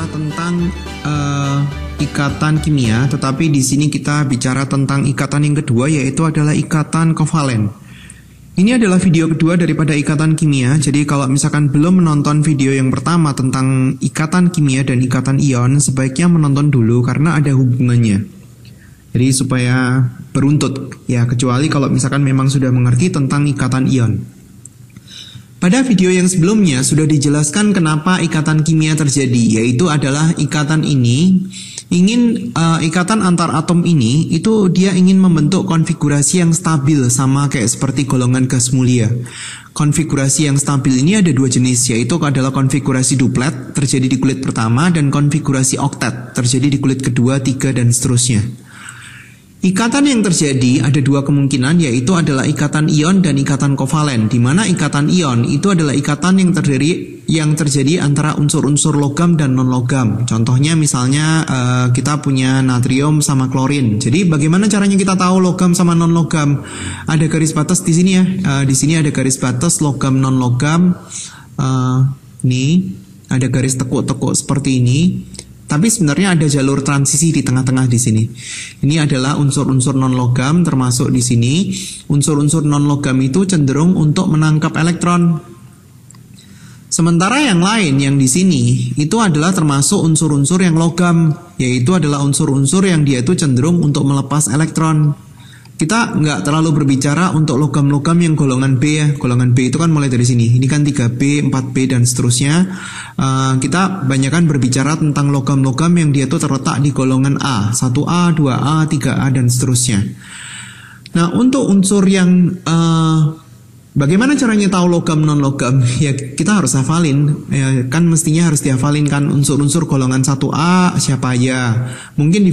bicara tentang ikatan kimia, tetapi di sini kita bicara tentang ikatan yang kedua, yaitu adalah ikatan kovalen. Ini adalah video kedua daripada ikatan kimia. Jadi kalau misalkan belum menonton video yang pertama tentang ikatan kimia dan ikatan ion, sebaiknya menonton dulu karena ada hubungannya. Jadi supaya beruntut ya, kecuali kalau misalkan memang sudah mengerti tentang ikatan ion. Pada video yang sebelumnya sudah dijelaskan kenapa ikatan kimia terjadi, yaitu adalah ikatan ini ikatan antar atom ini itu dia ingin membentuk konfigurasi yang stabil, sama kayak seperti golongan gas mulia. Konfigurasi yang stabil ini ada dua jenis, yaitu adalah konfigurasi duplet terjadi di kulit pertama dan konfigurasi oktet terjadi di kulit kedua, tiga, dan seterusnya. Ikatan yang terjadi ada dua kemungkinan, yaitu adalah ikatan ion dan ikatan kovalen, di mana ikatan ion itu adalah ikatan yang terjadi antara unsur-unsur logam dan non-logam. Contohnya misalnya kita punya natrium sama klorin. Jadi bagaimana caranya kita tahu logam sama non-logam? Ada garis batas di sini ya. Di sini ada garis batas logam non-logam. Ini ada garis tekuk-tekuk seperti ini. Tapi sebenarnya ada jalur transisi di tengah-tengah di sini. Ini adalah unsur-unsur non-logam termasuk di sini. Unsur-unsur non-logam itu cenderung untuk menangkap elektron. Sementara yang lain yang di sini itu adalah termasuk unsur-unsur yang logam, yaitu adalah unsur-unsur yang dia itu cenderung untuk melepas elektron. Kita nggak terlalu berbicara untuk logam-logam yang golongan B ya. Golongan B itu kan mulai dari sini. Ini kan 3B, 4B, dan seterusnya. Kita banyakkan berbicara tentang logam-logam yang dia itu terletak di golongan A. 1A, 2A, 3A, dan seterusnya. Nah, untuk unsur yang bagaimana caranya tahu logam non-logam? Ya kita harus hafalin, ya, kan mestinya harus dihafalin kan unsur-unsur golongan 1A siapa aja. Mungkin di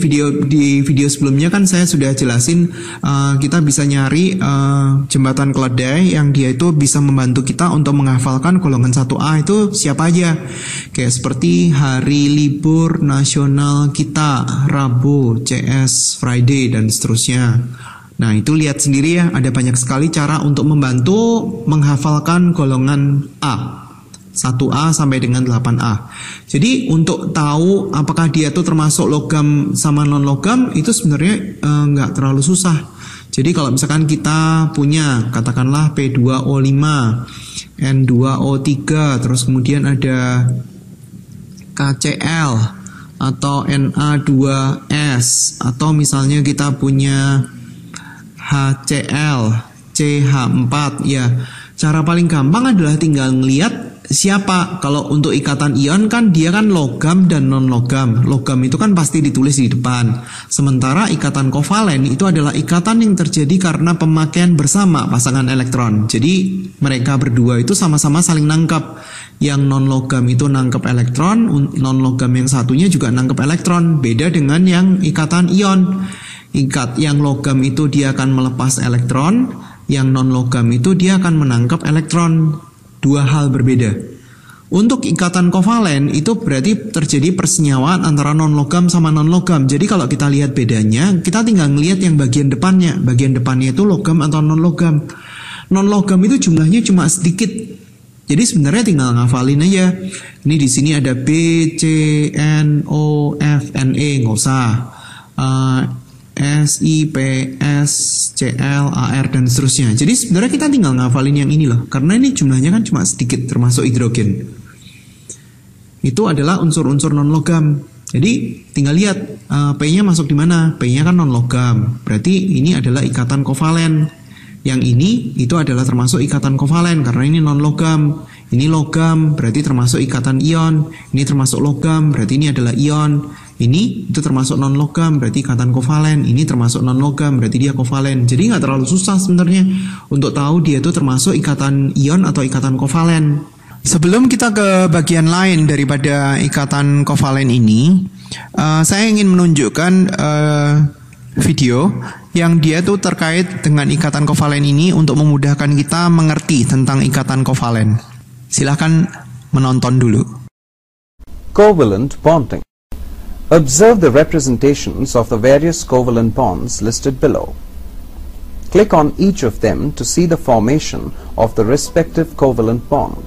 video sebelumnya kan saya sudah jelasin kita bisa nyari jembatan keledai yang dia itu bisa membantu kita untuk menghafalkan golongan 1A itu siapa aja. Kayak seperti hari libur nasional kita, Rabu, CS, Friday, dan seterusnya. Nah itu lihat sendiri ya, ada banyak sekali cara untuk membantu menghafalkan golongan A 1A sampai dengan 8A. Jadi untuk tahu apakah dia tuh termasuk logam sama non-logam itu sebenarnya nggak terlalu susah. Jadi kalau misalkan kita punya katakanlah P2O5, N2O3, terus kemudian ada KCl atau Na2S, atau misalnya kita punya HCl, CH4 ya. Cara paling gampang adalah tinggal ngelihat siapa. Kalau untuk ikatan ion kan dia kan logam dan non-logam. Logam itu kan pasti ditulis di depan. Sementara ikatan kovalen itu adalah ikatan yang terjadi karena pemakaian bersama pasangan elektron. Jadi mereka berdua itu sama-sama saling nangkap. Yang non-logam itu nangkep elektron, non-logam yang satunya juga nangkep elektron. Beda dengan yang ikatan ion. Yang logam itu dia akan melepas elektron, yang non-logam itu dia akan menangkap elektron. Dua hal berbeda. Untuk ikatan kovalen itu berarti terjadi persenyawaan antara non-logam sama non-logam. Jadi kalau kita lihat bedanya, kita tinggal ngelihat yang bagian depannya. Bagian depannya itu logam atau non-logam. Non-logam itu jumlahnya cuma sedikit. Jadi sebenarnya tinggal ngafalin aja. Ini di sini ada B, C, N, O, F, N, E, nggak usah. S, I, P, S, C, L, A, R, dan seterusnya. Jadi sebenarnya kita tinggal ngafalin yang ini loh, karena ini jumlahnya kan cuma sedikit termasuk hidrogen. Itu adalah unsur-unsur non-logam. Jadi tinggal lihat P-nya masuk di mana. P-nya kan non-logam. Berarti ini adalah ikatan kovalen. Yang ini itu adalah termasuk ikatan kovalen karena ini non-logam. Ini logam berarti termasuk ikatan ion. Ini termasuk logam berarti ini adalah ion. Ini itu termasuk non-logam berarti ikatan kovalen. Ini termasuk non-logam berarti dia kovalen. Jadi nggak terlalu susah sebenarnya untuk tahu dia itu termasuk ikatan ion atau ikatan kovalen. Sebelum kita ke bagian lain daripada ikatan kovalen ini, saya ingin menunjukkan video yang dia tuh terkait dengan ikatan kovalen ini untuk memudahkan kita mengerti tentang ikatan kovalen. Silahkan menonton dulu. Covalent bonding. Observe the representations of the various covalent bonds listed below. Click on each of them to see the formation of the respective covalent bond.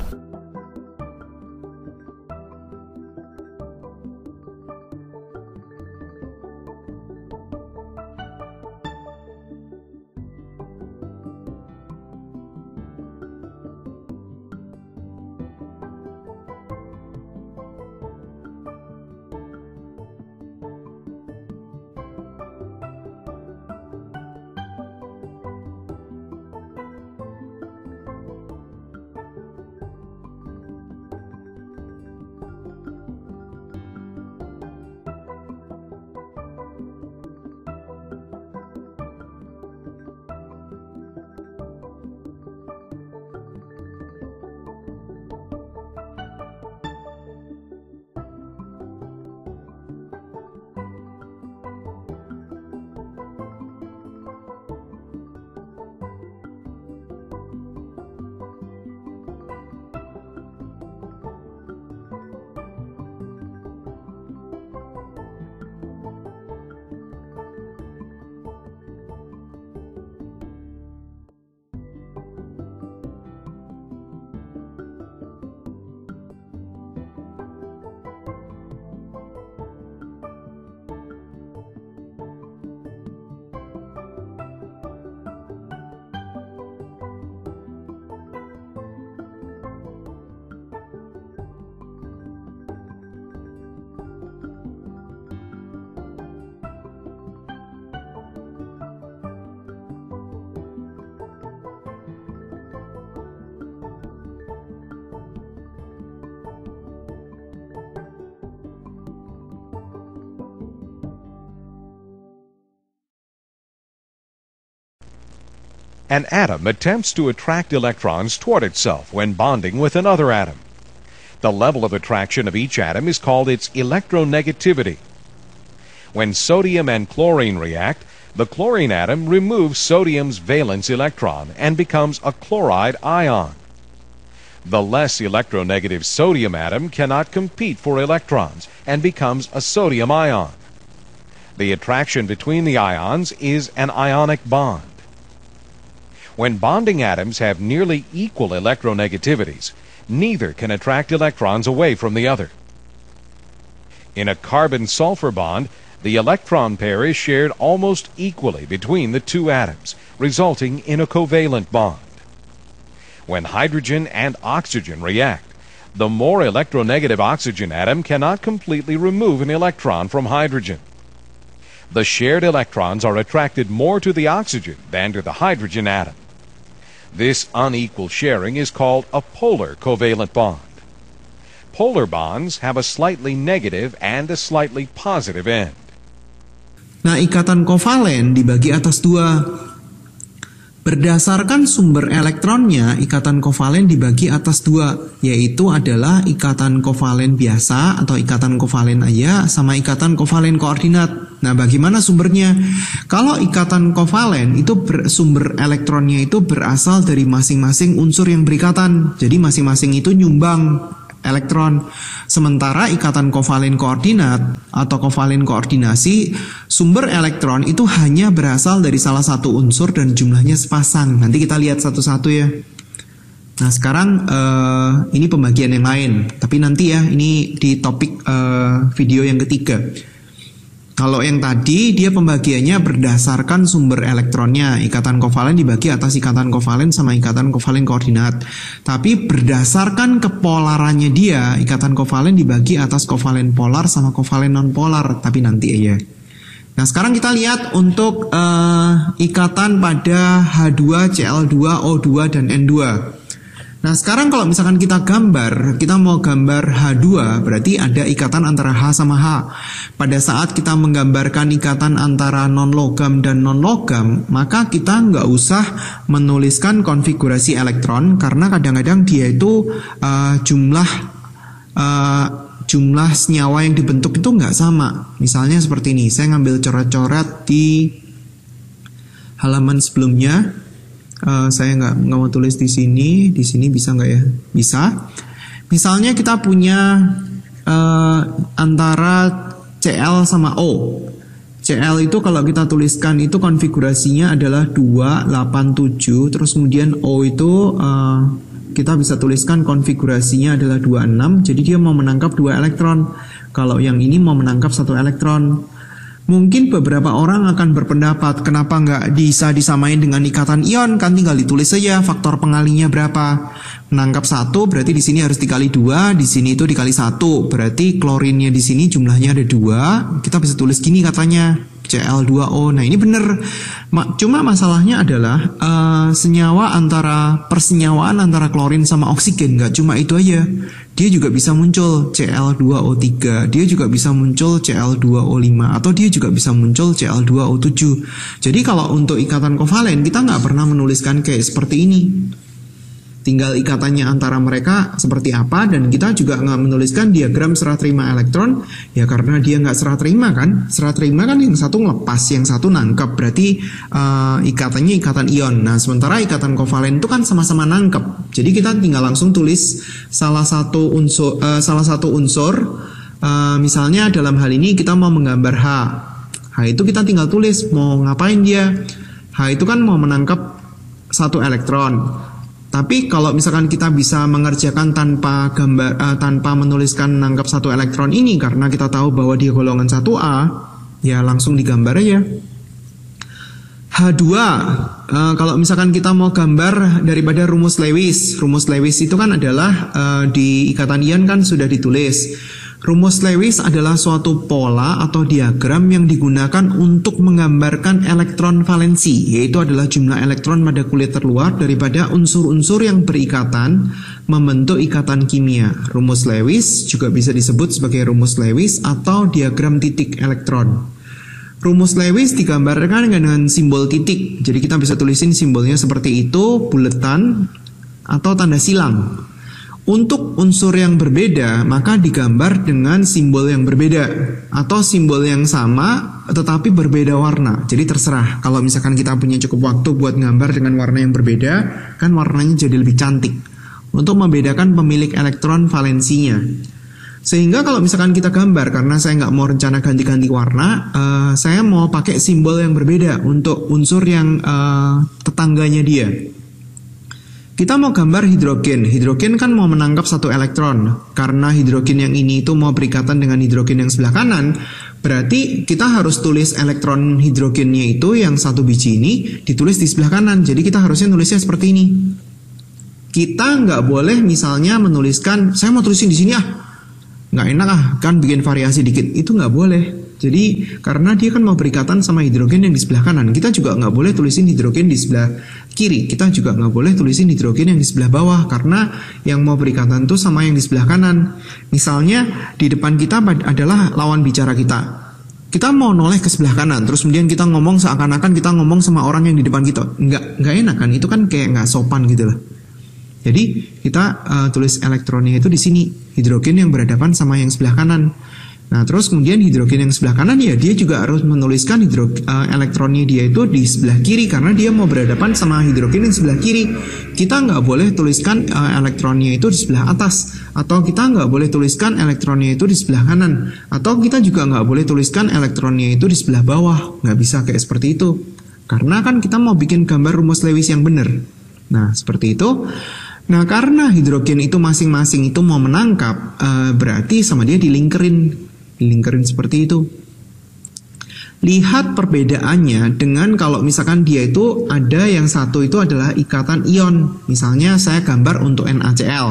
An atom attempts to attract electrons toward itself when bonding with another atom. The level of attraction of each atom is called its electronegativity. When sodium and chlorine react, the chlorine atom removes sodium's valence electron and becomes a chloride ion. The less electronegative sodium atom cannot compete for electrons and becomes a sodium ion. The attraction between the ions is an ionic bond. When bonding atoms have nearly equal electronegativities, neither can attract electrons away from the other. In a carbon-sulfur bond, the electron pair is shared almost equally between the two atoms, resulting in a covalent bond. When hydrogen and oxygen react, the more electronegative oxygen atom cannot completely remove an electron from hydrogen. The shared electrons are attracted more to the oxygen than to the hydrogen atom. This unequal sharing is called a polar covalent bond. Polar bonds have a slightly negative and a slightly positive end. Nah, ikatan kovalen dibagi atas dua. Berdasarkan sumber elektronnya, ikatan kovalen dibagi atas dua, yaitu adalah ikatan kovalen biasa atau ikatan kovalen aja sama ikatan kovalen koordinat. Nah, bagaimana sumbernya? Kalau ikatan kovalen itu sumber elektronnya itu berasal dari masing-masing unsur yang berikatan. Jadi masing-masing itu nyumbang elektron. Sementara ikatan kovalen koordinat atau kovalen koordinasi, sumber elektron itu hanya berasal dari salah satu unsur dan jumlahnya sepasang. Nanti kita lihat satu-satu ya. Nah, sekarang ini pembagian yang lain, tapi nanti ya, ini di topik video yang ketiga. Kalau yang tadi dia pembagiannya berdasarkan sumber elektronnya, ikatan kovalen dibagi atas ikatan kovalen sama ikatan kovalen koordinat. Tapi berdasarkan kepolarannya dia, ikatan kovalen dibagi atas kovalen polar sama kovalen non-polar, tapi nanti aja. Nah, sekarang kita lihat untuk ikatan pada H2Cl2O2 dan N2. Nah, sekarang kalau misalkan kita mau gambar H2, berarti ada ikatan antara H sama H. Pada saat kita menggambarkan ikatan antara non-logam dan non-logam, maka kita nggak usah menuliskan konfigurasi elektron, karena kadang-kadang dia itu jumlah senyawa yang dibentuk itu nggak sama. Misalnya seperti ini, saya ngambil coret-coret di halaman sebelumnya. Saya nggak mau tulis di sini bisa nggak ya? Bisa. Misalnya kita punya antara Cl sama O. Cl itu kalau kita tuliskan itu konfigurasinya adalah 287, terus kemudian O itu kita bisa tuliskan konfigurasinya adalah 26, jadi dia mau menangkap 2 elektron. Kalau yang ini mau menangkap 1 elektron. Mungkin beberapa orang akan berpendapat, kenapa nggak bisa disamain dengan ikatan ion, kan tinggal ditulis saja faktor pengalinya berapa. Menangkap 1 berarti di sini harus dikali 2, di sini itu dikali 1, berarti klorinnya di sini jumlahnya ada 2. Kita bisa tulis gini katanya, Cl2O. Nah, ini bener. Cuma masalahnya adalah persenyawaan antara klorin sama oksigen, nggak cuma itu aja. Dia juga bisa muncul Cl2O3, dia juga bisa muncul Cl2O5, atau dia juga bisa muncul Cl2O7. Jadi kalau untuk ikatan kovalen, kita nggak pernah menuliskan kayak seperti ini. Tinggal ikatannya antara mereka seperti apa, dan kita juga nggak menuliskan diagram serah terima elektron, ya karena dia nggak serah terima kan. Serah terima kan yang satu ngelepas, yang satu nangkep, berarti ikatannya ikatan ion. Nah, sementara ikatan kovalen itu kan sama-sama nangkep. Jadi kita tinggal langsung tulis salah satu unsur. Misalnya dalam hal ini kita mau menggambar H. H itu kita tinggal tulis mau ngapain dia. H itu kan mau menangkap 1 elektron. Tapi kalau misalkan kita bisa mengerjakan tanpa menuliskan nangkap 1 elektron ini, karena kita tahu bahwa dia golongan 1A, ya langsung digambar aja. H2, kalau misalkan kita mau gambar daripada rumus Lewis itu kan adalah di ikatan ion kan sudah ditulis. Rumus Lewis adalah suatu pola atau diagram yang digunakan untuk menggambarkan elektron valensi, yaitu adalah jumlah elektron pada kulit terluar daripada unsur-unsur yang berikatan membentuk ikatan kimia. Rumus Lewis juga bisa disebut sebagai rumus Lewis atau diagram titik elektron. Rumus Lewis digambarkan dengan simbol titik. Jadi kita bisa tulisin simbolnya seperti itu, buletan atau tanda silang. Untuk unsur yang berbeda, maka digambar dengan simbol yang berbeda atau simbol yang sama tetapi berbeda warna. Jadi terserah. Kalau misalkan kita punya cukup waktu buat gambar dengan warna yang berbeda, kan warnanya jadi lebih cantik. Untuk membedakan pemilik elektron valensinya. Sehingga kalau misalkan kita gambar, karena saya nggak mau rencana ganti-ganti warna, saya mau pakai simbol yang berbeda untuk unsur yang tetangganya dia. Kita mau gambar hidrogen. Hidrogen kan mau menangkap satu elektron. Karena hidrogen yang ini itu mau berikatan dengan hidrogen yang sebelah kanan, berarti kita harus tulis elektron hidrogennya itu yang satu biji ini ditulis di sebelah kanan. Jadi kita harusnya nulisnya seperti ini. Kita nggak boleh misalnya menuliskan, saya mau tulisin di sini nggak enak kan bikin variasi dikit, itu nggak boleh. Jadi karena dia kan mau berikatan sama hidrogen yang di sebelah kanan, kita juga nggak boleh tulisin hidrogen di sebelah kiri, kita juga nggak boleh tulisin hidrogen yang di sebelah bawah, karena yang mau berikatan tuh sama yang di sebelah kanan. Misalnya di depan kita adalah lawan bicara kita mau noleh ke sebelah kanan, terus kemudian kita ngomong seakan-akan kita ngomong sama orang yang di depan kita, nggak enak kan, itu kan kayak nggak sopan gitu loh. Jadi kita tulis elektronnya itu di sini, hidrogen yang berhadapan sama yang sebelah kanan. Nah terus kemudian hidrogen yang sebelah kanan ya dia juga harus menuliskan elektronnya dia itu di sebelah kiri karena dia mau berhadapan sama hidrogen yang sebelah kiri. Kita nggak boleh tuliskan elektronnya itu di sebelah atas, atau kita nggak boleh tuliskan elektronnya itu di sebelah kanan, atau kita juga nggak boleh tuliskan elektronnya itu di sebelah bawah. Nggak bisa kayak seperti itu, karena kan kita mau bikin gambar rumus Lewis yang benar. Nah seperti itu. Nah karena hidrogen itu masing-masing itu mau menangkap, berarti sama dia dilingkerin seperti itu. Lihat perbedaannya dengan kalau misalkan dia itu ada yang satu itu adalah ikatan ion. Misalnya saya gambar untuk NaCl.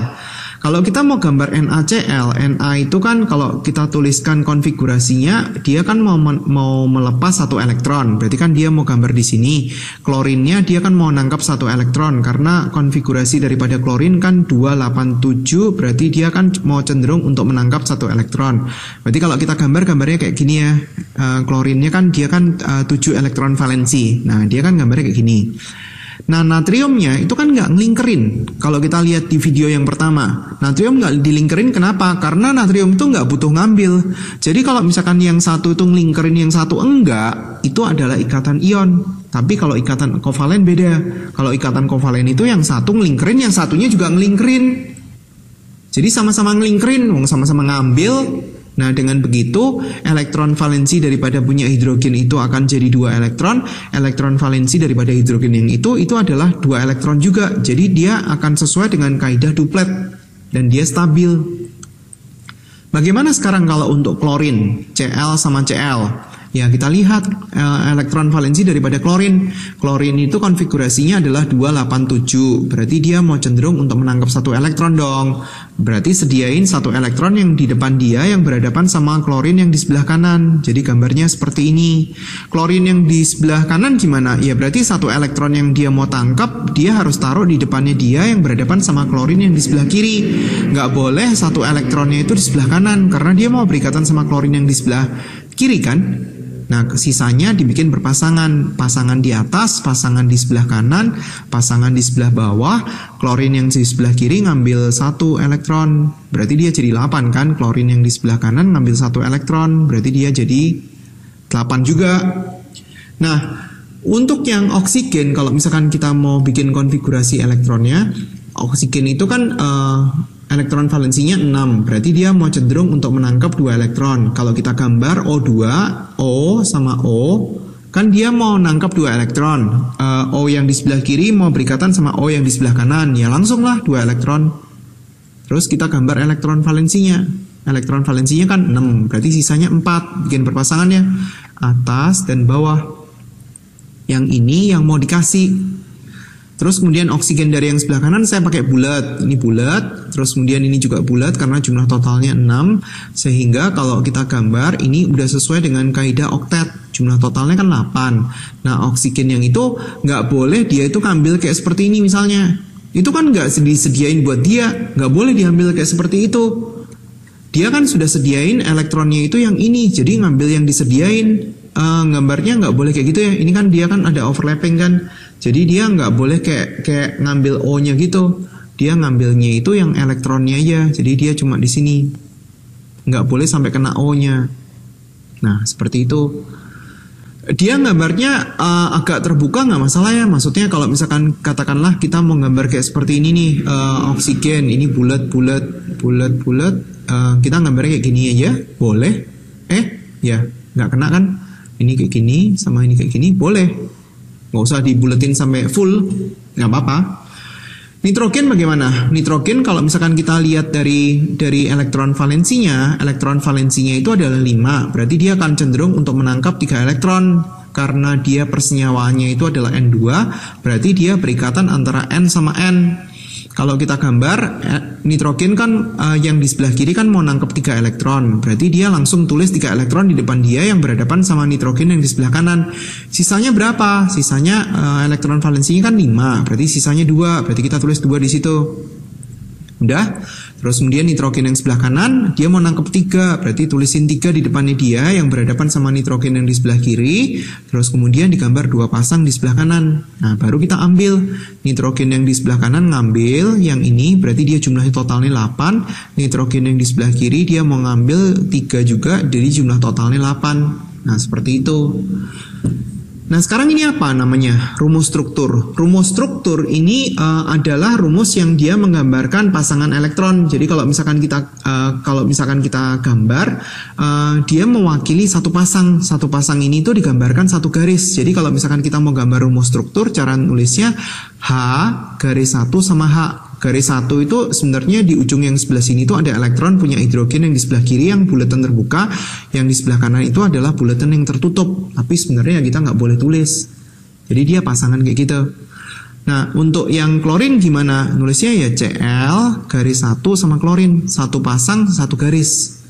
Kalau kita mau gambar NaCl, Na itu kan kalau kita tuliskan konfigurasinya, dia kan mau melepas satu elektron. Berarti kan dia mau gambar di sini. Klorinnya dia kan mau nangkap satu elektron karena konfigurasi daripada klorin kan 287, berarti dia kan mau cenderung untuk menangkap satu elektron. Berarti kalau kita gambarnya kayak gini ya. Klorinnya kan dia kan 7 elektron valensi. Nah, dia kan gambarnya kayak gini. Nah natriumnya itu kan nggak ngelingkerin. Kalau kita lihat di video yang pertama, natrium nggak dilingkerin. Kenapa? Karena natrium itu nggak butuh ngambil. Jadi kalau misalkan yang satu itu ngelingkerin, yang satu enggak, itu adalah ikatan ion. Tapi kalau ikatan kovalen beda. Kalau ikatan kovalen itu yang satu ngelingkerin, yang satunya juga ngelingkerin. Jadi sama-sama ngelingkerin, sama-sama ngambil. Nah dengan begitu elektron valensi daripada punya hidrogen itu akan jadi 2 elektron. Elektron valensi daripada hidrogen yang itu adalah 2 elektron juga. Jadi dia akan sesuai dengan kaidah duplet dan dia stabil. Bagaimana sekarang kalau untuk klorin, Cl sama Cl? Ya kita lihat elektron valensi daripada klorin. Klorin itu konfigurasinya adalah 287. Berarti dia mau cenderung untuk menangkap satu elektron dong. Berarti sediain satu elektron yang di depan dia yang berhadapan sama klorin yang di sebelah kanan. Jadi gambarnya seperti ini. Klorin yang di sebelah kanan gimana? Ya berarti satu elektron yang dia mau tangkap, dia harus taruh di depannya dia yang berhadapan sama klorin yang di sebelah kiri. Nggak boleh satu elektronnya itu di sebelah kanan, karena dia mau berikatan sama klorin yang di sebelah kiri kan. Nah sisanya dibikin berpasangan, pasangan di atas, pasangan di sebelah kanan, pasangan di sebelah bawah. Klorin yang di sebelah kiri ngambil 1 elektron, berarti dia jadi 8 kan. Klorin yang di sebelah kanan ngambil 1 elektron, berarti dia jadi 8 juga. Nah untuk yang oksigen, kalau misalkan kita mau bikin konfigurasi elektronnya, oksigen itu kan elektron valensinya 6, berarti dia mau cenderung untuk menangkap 2 elektron. Kalau kita gambar O2, O sama O, kan dia mau nangkap 2 elektron. O yang di sebelah kiri mau berikatan sama O yang di sebelah kanan, ya langsunglah 2 elektron. Terus kita gambar elektron valensinya. Elektron valensinya kan 6, berarti sisanya 4, bikin berpasangannya atas dan bawah. Yang ini yang mau dikasih. Terus kemudian oksigen dari yang sebelah kanan saya pakai bulat. Ini bulat, terus kemudian ini juga bulat karena jumlah totalnya 6. Sehingga kalau kita gambar ini udah sesuai dengan kaidah oktet. Jumlah totalnya kan 8. Nah oksigen yang itu nggak boleh dia itu ngambil kayak seperti ini misalnya. Itu kan nggak disediain buat dia. Nggak boleh diambil kayak seperti itu. Dia kan sudah sediain elektronnya itu yang ini. Jadi ngambil yang disediain. gambarnya nggak boleh kayak gitu ya. Ini kan dia kan ada overlapping kan. Jadi dia nggak boleh kayak ngambil O-nya gitu. Dia ngambilnya itu yang elektronnya aja. Jadi dia cuma di sini. Nggak boleh sampai kena O-nya. Nah, seperti itu. Dia gambarnya agak terbuka nggak masalah ya. Maksudnya kalau misalkan katakanlah kita mau gambar kayak seperti ini nih, oksigen, ini bulat. Kita gambarnya kayak gini aja, boleh. Ya nggak kena kan? Ini kayak gini sama ini kayak gini, boleh. Nggak usah dibuletin sampai full, nggak apa-apa. Nitrogen bagaimana? Nitrogen kalau misalkan kita lihat dari elektron valensinya itu adalah 5. Berarti dia akan cenderung untuk menangkap 3 elektron. Karena dia persenyawaannya itu adalah N2, berarti dia berikatan antara N sama N. Kalau kita gambar, nitrogen kan yang di sebelah kiri kan mau nangkep 3 elektron. Berarti dia langsung tulis 3 elektron di depan dia yang berhadapan sama nitrogen yang di sebelah kanan. Sisanya berapa? Sisanya elektron valensinya kan 5. Berarti sisanya 2. Berarti kita tulis 2 di situ. Udah. Terus kemudian nitrogen yang sebelah kanan, dia mau nangkep 3. Berarti tulisin 3 di depannya dia yang berhadapan sama nitrogen yang di sebelah kiri. Terus kemudian digambar 2 pasang di sebelah kanan. Nah, baru kita ambil nitrogen yang di sebelah kanan, ngambil yang ini. Berarti dia jumlahnya totalnya 8. Nitrogen yang di sebelah kiri dia mau ngambil 3 juga. Jadi jumlah totalnya 8. Nah, seperti itu. Nah, sekarang ini apa namanya? Rumus struktur. Rumus struktur ini adalah rumus yang dia menggambarkan pasangan elektron. Jadi kalau misalkan kita gambar, dia mewakili satu pasang. Satu pasang ini tuh digambarkan satu garis. Jadi kalau misalkan kita mau gambar rumus struktur, cara nulisnya H garis 1 sama H. Garis 1 itu sebenarnya di ujung yang sebelah sini itu ada elektron punya hidrogen yang di sebelah kiri yang bulatan terbuka, yang di sebelah kanan itu adalah bulatan yang tertutup. Tapi sebenarnya kita nggak boleh tulis. Jadi dia pasangan kayak gitu. Nah, untuk yang klorin gimana? Nulisnya ya Cl garis 1 sama klorin. Satu pasang, satu garis.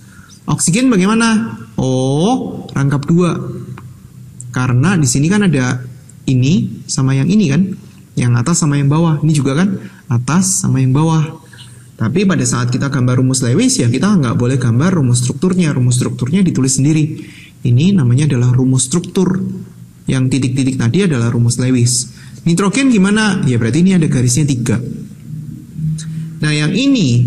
Oksigen bagaimana? O rangkap 2. Karena di sini kan ada ini sama yang ini kan. Yang atas sama yang bawah. Ini juga kan atas sama yang bawah. Tapi pada saat kita gambar rumus Lewis ya kita nggak boleh gambar rumus strukturnya. Rumus strukturnya ditulis sendiri. Ini namanya adalah rumus struktur. Yang titik-titik tadi adalah rumus Lewis. Nitrogen gimana? Ya berarti ini ada garisnya 3. Nah yang ini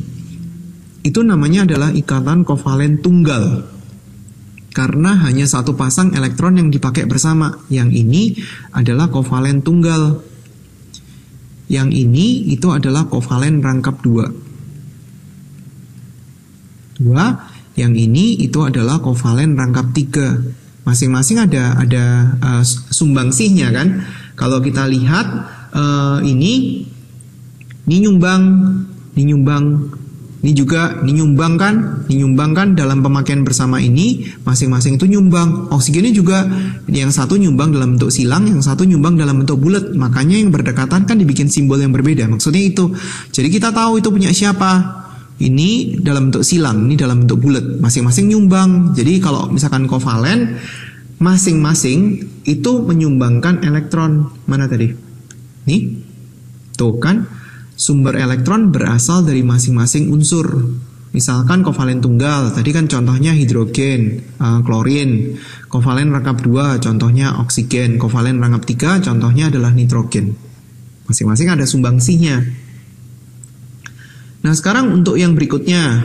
itu namanya adalah ikatan kovalen tunggal. Karena hanya satu pasang elektron yang dipakai bersama. Yang ini adalah kovalen tunggal. Yang ini itu adalah kovalen rangkap 2. Yang ini itu adalah kovalen rangkap 3. Masing-masing ada sumbangsihnya kan. Kalau kita lihat ini nyumbang, ini juga nyumbang kan dalam pemakaian bersama ini masing-masing itu nyumbang. Oksigennya juga yang satu nyumbang dalam bentuk silang, yang satu nyumbang dalam bentuk bulat. Makanya yang berdekatan kan dibikin simbol yang berbeda. Maksudnya itu. Jadi kita tahu itu punya siapa. Ini dalam bentuk silang, ini dalam bentuk bulat. Masing-masing nyumbang. Jadi kalau misalkan kovalen, masing-masing itu menyumbangkan elektron. Mana tadi? Nih. Tuh kan. Sumber elektron berasal dari masing-masing unsur. Misalkan kovalen tunggal, tadi kan contohnya hidrogen, klorin. Kovalen rangkap 2, contohnya oksigen. Kovalen rangkap 3, contohnya adalah nitrogen. Masing-masing ada sumbangsihnya. Nah sekarang untuk yang berikutnya,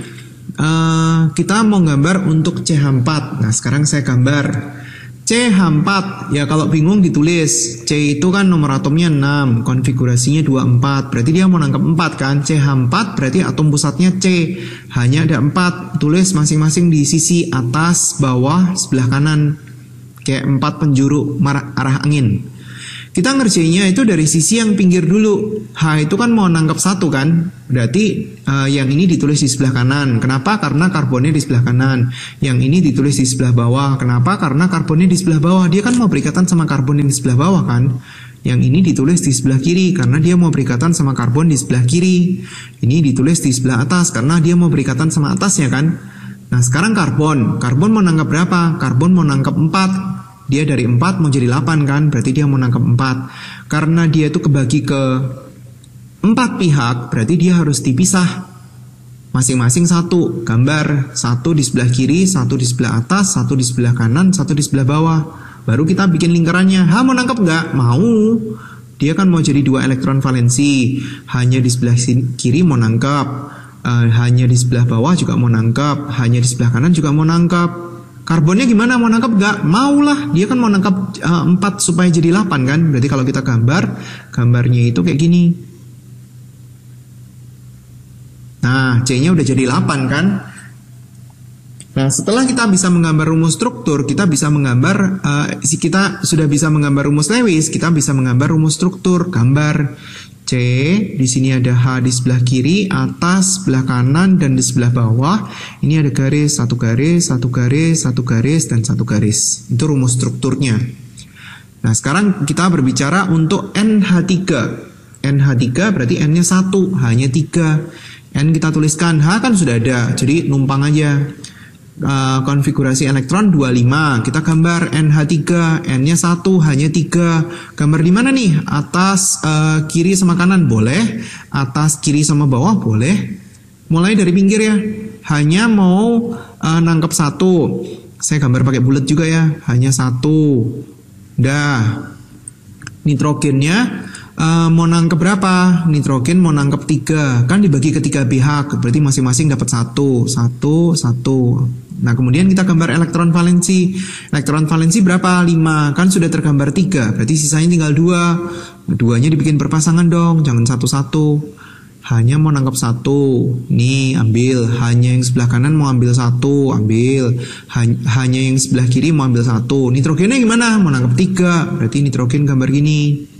kita mau gambar untuk CH4. Nah sekarang saya gambar CH4, ya kalau bingung ditulis. C itu kan nomor atomnya 6, konfigurasinya 24. Berarti dia mau nangkap 4 kan. CH4 berarti atom pusatnya C. Hanya ada 4. Tulis masing-masing di sisi atas, bawah, sebelah kanan. Kayak 4 penjuru arah angin. Kita ngerjainnya itu dari sisi yang pinggir dulu. H itu kan mau nangkap 1 kan. Berarti yang ini ditulis di sebelah kanan. Kenapa? Karena karbonnya di sebelah kanan. Yang ini ditulis di sebelah bawah. Kenapa? Karena karbonnya di sebelah bawah. Dia kan mau berikatan sama karbon yang di sebelah bawah kan. Yang ini ditulis di sebelah kiri karena dia mau berikatan sama karbon di sebelah kiri. Ini ditulis di sebelah atas karena dia mau berikatan sama atasnya kan. Nah sekarang karbon. Karbon mau nangkap berapa? Karbon mau nangkap 4. Dia dari 4 mau jadi 8 kan. Berarti dia mau nangkap 4. Karena dia itu kebagi ke 4 pihak, berarti dia harus dipisah. Masing-masing 1. Gambar 1 di sebelah kiri, 1 di sebelah atas, 1 di sebelah kanan, 1 di sebelah bawah. Baru kita bikin lingkarannya. H mau nangkep nggak? Mau. Dia kan mau jadi 2 elektron valensi. Hanya di sebelah kiri mau nangkep. Hanya di sebelah bawah juga mau nangkep. Hanya di sebelah kanan juga mau nangkep. Karbonnya gimana? Mau nangkep nggak? Mau lah. Dia kan mau nangkep 4 supaya jadi 8 kan. Berarti kalau kita gambarnya itu kayak gini. Nah, C-nya udah jadi 8 kan. Nah, setelah kita bisa menggambar rumus struktur, kita bisa menggambar, kita sudah bisa menggambar rumus Lewis, kita bisa menggambar rumus struktur. Gambar C, di sini ada H di sebelah kiri, atas, sebelah kanan, dan di sebelah bawah. Ini ada garis, satu garis, satu garis, satu garis, dan satu garis. Itu rumus strukturnya. Nah, sekarang kita berbicara untuk NH3. NH3 berarti N-nya 1, H-nya 3. N kita tuliskan, H kan sudah ada, jadi numpang aja. Konfigurasi elektron 25, kita gambar NH3, N-nya 1, H-nya 3. Gambar di mana nih? Atas, kiri sama kanan boleh, atas, kiri sama bawah boleh. Mulai dari pinggir ya. Hanya mau nangkep 1. Saya gambar pakai bulat juga ya. Hanya 1. Dah. Nitrogennya mau nangkep berapa? Nitrogen mau nangkep 3. Kan dibagi ke 3 pihak, berarti masing-masing dapat 1, 1, 1. Nah, kemudian kita gambar elektron valensi. Elektron valensi berapa? 5. Kan sudah tergambar 3, berarti sisanya tinggal 2. 2-nya dibikin berpasangan dong, jangan 1-1. Hanya mau nangkep 1. Nih, ambil. Hanya yang sebelah kanan mau ambil 1, ambil. Hanya yang sebelah kiri mau ambil 1. Nitrogennya gimana? Mau nangkep 3, berarti nitrogen gambar gini.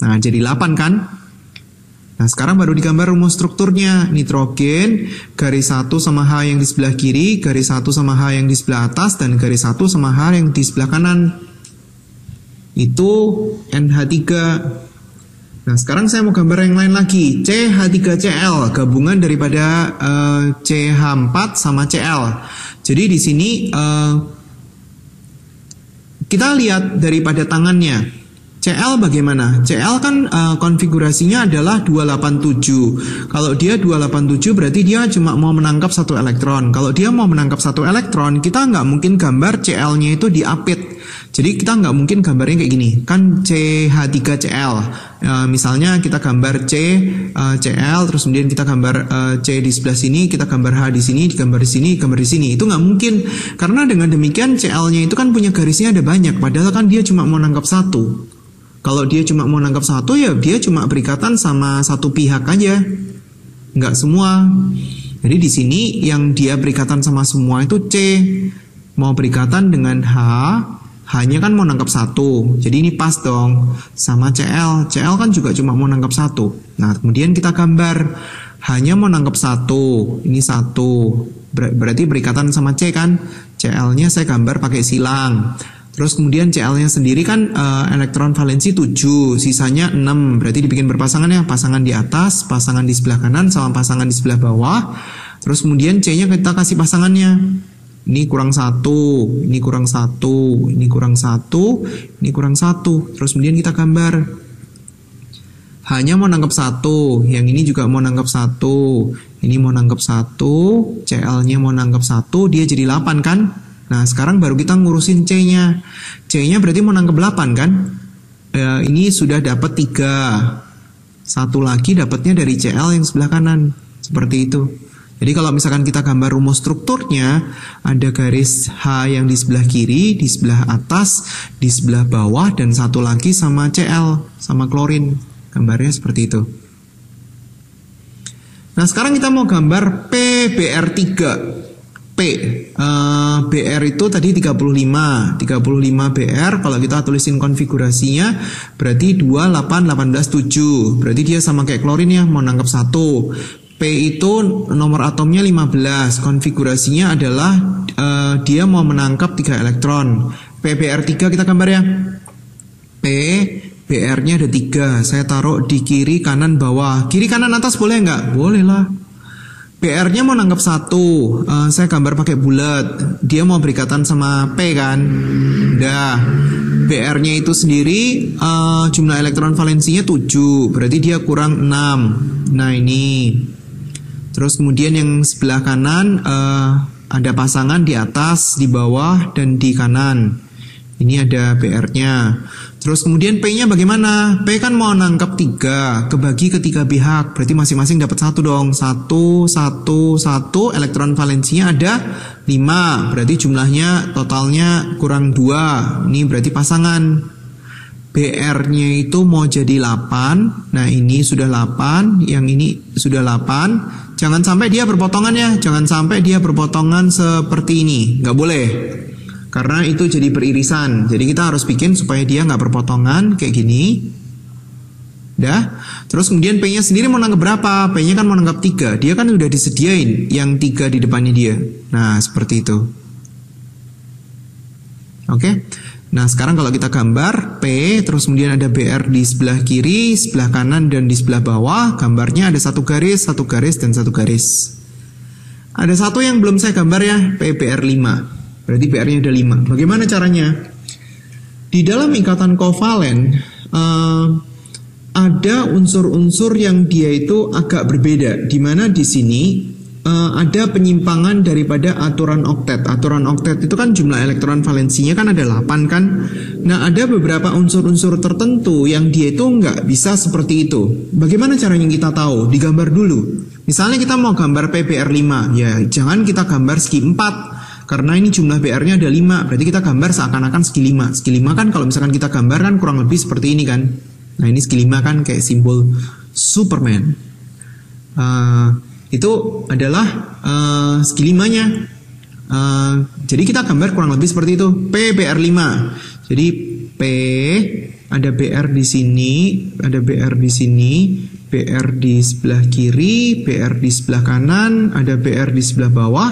Nah, jadi 8 kan? Nah, sekarang baru digambar rumus strukturnya. Nitrogen, garis 1 sama H yang di sebelah kiri, garis 1 sama H yang di sebelah atas, dan garis 1 sama H yang di sebelah kanan. Itu NH3. Nah, sekarang saya mau gambar yang lain lagi. CH3Cl, gabungan daripada CH4 sama Cl. Jadi di sini kita lihat daripada tangannya. Cl bagaimana? Cl kan konfigurasinya adalah 287. Kalau dia 287 berarti dia cuma mau menangkap 1 elektron. Kalau dia mau menangkap 1 elektron, kita nggak mungkin gambar Cl-nya itu diapit. Jadi kita nggak mungkin gambarnya kayak gini. Kan CH3Cl. Misalnya kita gambar Cl, terus kemudian kita gambar C di sebelah sini, kita gambar H di sini, digambar di sini, gambar di sini. Itu nggak mungkin. Karena dengan demikian Cl-nya itu kan punya garisnya ada banyak. Padahal kan dia cuma mau nangkap 1. Kalau dia cuma mau nangkap 1 ya dia cuma berikatan sama 1 pihak aja, nggak semua. Jadi di sini yang dia berikatan sama semua itu C. Mau berikatan dengan H, H-nya kan mau nangkap 1. Jadi ini pas dong sama Cl. Cl kan juga cuma mau nangkap 1. Nah, kemudian kita gambar H-nya mau nangkap 1. Ini 1. Berarti berikatan sama C kan. Cl-nya saya gambar pakai silang. Terus kemudian Cl-nya sendiri kan elektron valensi 7, sisanya 6. Berarti dibikin berpasangan ya, pasangan di atas, pasangan di sebelah kanan, sama pasangan di sebelah bawah. Terus kemudian C-nya kita kasih pasangannya. Ini kurang 1, ini kurang 1, ini kurang 1, ini kurang 1. Terus kemudian kita gambar. Hanya mau nangkep 1, yang ini juga mau nangkep 1. Ini mau nangkep 1, Cl-nya mau nangkep 1, dia jadi 8 kan? Nah, sekarang baru kita ngurusin C-nya. C-nya berarti mau nangkep 8 kan? Ini sudah dapat 3. Satu lagi dapatnya dari Cl yang sebelah kanan. Seperti itu. Jadi kalau misalkan kita gambar rumus strukturnya, ada garis H yang di sebelah kiri, di sebelah atas, di sebelah bawah, dan satu lagi sama Cl, sama klorin. Gambarnya seperti itu. Nah, sekarang kita mau gambar PBr3. BR itu tadi 35 BR. Kalau kita tulisin konfigurasinya berarti 2, 8, 18, 7. Berarti dia sama kayak klorin ya, mau nangkep 1. P itu nomor atomnya 15. Konfigurasinya adalah dia mau menangkap 3 elektron. PBr3 kita gambar ya. BR-nya ada 3. Saya taruh di kiri, kanan, bawah. Kiri, kanan, atas boleh nggak? Boleh lah. BR-nya mau nangkep 1, saya gambar pakai bulat. Dia mau berikatan sama P kan. Dah. BR-nya itu sendiri jumlah elektron valensinya 7, berarti dia kurang 6. Nah, ini. Terus kemudian yang sebelah kanan ada pasangan di atas, di bawah, dan di kanan. Ini ada BR-nya. Terus kemudian P-nya bagaimana? P kan mau nangkap 3, kebagi ke 3 pihak. Berarti masing-masing dapat 1 dong. 1, 1, 1. Elektron valensinya ada 5. Berarti jumlahnya totalnya kurang 2. Ini berarti pasangan. BR-nya itu mau jadi 8. Nah ini sudah 8. Yang ini sudah 8. Jangan sampai dia berpotongan ya. Jangan sampai dia berpotongan seperti ini. Nggak boleh. Karena itu jadi beririsan. Jadi kita harus bikin supaya dia nggak berpotongan kayak gini. Dah. Terus kemudian P-nya sendiri mau nangkep berapa? P-nya kan mau nangkep 3. Dia kan udah disediain yang 3 di depannya dia. Nah seperti itu. Oke. Nah sekarang kalau kita gambar P, terus kemudian ada BR di sebelah kiri, sebelah kanan, dan di sebelah bawah. Gambarnya ada 1 garis, 1 garis, dan 1 garis. Ada satu yang belum saya gambar ya, PBR 5. Berarti BR-nya ada 5. Bagaimana caranya? Di dalam ikatan kovalen ada unsur-unsur yang dia itu agak berbeda. Di mana di sini ada penyimpangan daripada aturan oktet. Aturan oktet itu kan jumlah elektron valensinya kan ada 8 kan. Nah ada beberapa unsur-unsur tertentu yang dia itu nggak bisa seperti itu. Bagaimana caranya kita tahu? Digambar dulu. Misalnya kita mau gambar PBR5. Ya jangan kita gambar segi 4. Karena ini jumlah BR-nya ada 5, berarti kita gambar seakan-akan segi 5. Segi 5 kan kalau misalkan kita gambar kan kurang lebih seperti ini kan. Nah ini segi 5 kan kayak simbol Superman. Itu adalah segi 5-nya. Jadi kita gambar kurang lebih seperti itu. P BR 5. Jadi P ada BR di sini, ada BR di sini, BR di sebelah kiri, BR di sebelah kanan, ada BR di sebelah bawah.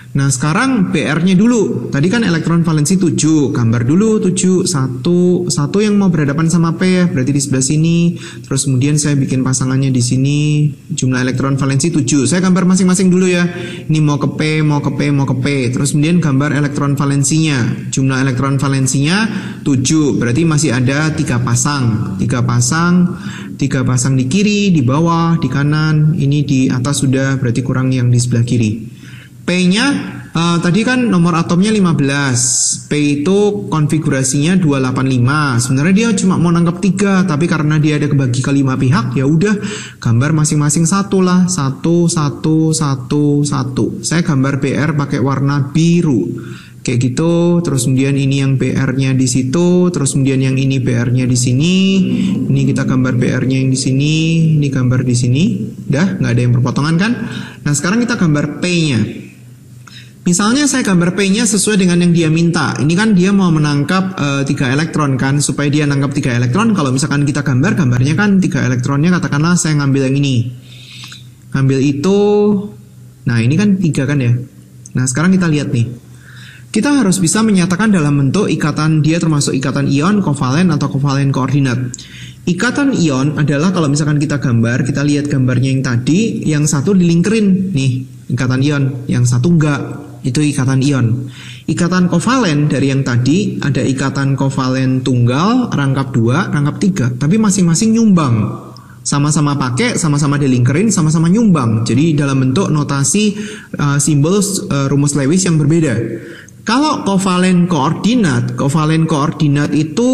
Nah sekarang BR-nya dulu. Tadi kan elektron valensi 7. Gambar dulu 7. 1 yang mau berhadapan sama P ya. Berarti di sebelah sini. Terus kemudian saya bikin pasangannya di sini. Jumlah elektron valensi 7. Saya gambar masing-masing dulu ya. Ini mau ke P, mau ke P, mau ke P. Terus kemudian gambar elektron valensinya. Jumlah elektron valensinya 7. Berarti masih ada 3 pasang. 3 pasang di kiri, di bawah, di kanan. Ini di atas sudah, berarti kurang yang di sebelah kiri. P-nya tadi kan nomor atomnya 15. P itu konfigurasinya 285. Sebenarnya dia cuma mau nangkep 3, tapi karena dia ada kebagi ke 5 pihak, ya udah gambar masing-masing 1 lah. 1, 1, 1, 1. Saya gambar BR pakai warna biru. Kayak gitu. Terus kemudian ini yang BR-nya di situ, terus kemudian yang ini BR-nya di sini. Ini kita gambar BR-nya yang di sini, ini gambar di sini. Dah, nggak ada yang berpotongan kan? Nah, sekarang kita gambar P-nya. Misalnya saya gambar P-nya sesuai dengan yang dia minta. Ini kan dia mau menangkap 3 elektron kan. Supaya dia nangkap 3 elektron, kalau misalkan kita gambarnya kan 3 elektronnya katakanlah saya ngambil yang ini. Ngambil itu. Nah ini kan 3 kan ya. Nah sekarang kita lihat nih. Kita harus bisa menyatakan dalam bentuk ikatan dia termasuk ikatan ion, kovalen atau kovalen koordinat. Ikatan ion adalah kalau misalkan kita gambar, kita lihat gambarnya yang tadi, yang satu dilingkerin nih, ikatan ion, yang satu enggak. Itu ikatan ion. Ikatan kovalen dari yang tadi ada ikatan kovalen tunggal, rangkap 2, rangkap 3, tapi masing-masing nyumbang. Sama-sama pakai, sama-sama dilingkerin, sama-sama nyumbang. Jadi dalam bentuk notasi simbol rumus Lewis yang berbeda. Kalau kovalen koordinat itu